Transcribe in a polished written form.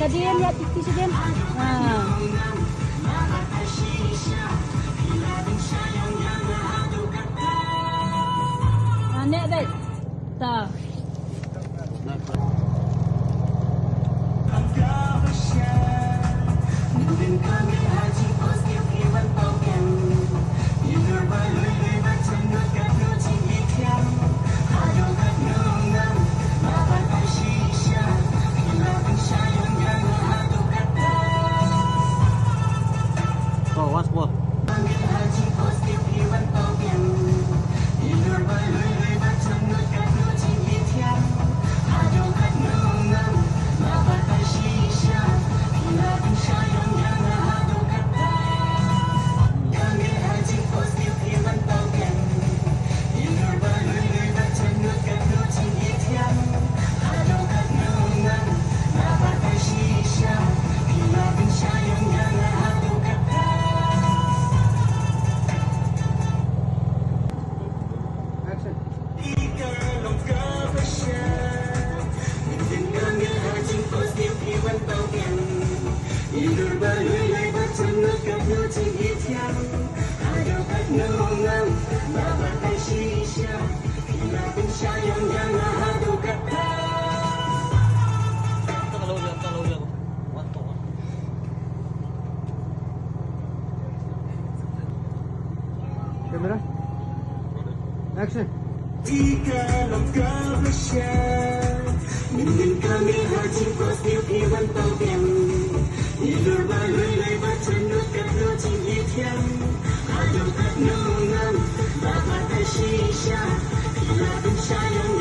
Sa diyan ya titi sa diyan. Nek dai. Ta. Was po. Camera. Action. Di kalau kau bersyar Mungkin kami haji pos tiêu khi văn tàu biển Nhìn đôi ba lưới lấy bắt chân nước cắt đôi trên y thiên Hà đầu cắt nâu ngâm Và bắt tay xì xa Thì là tình xa yêu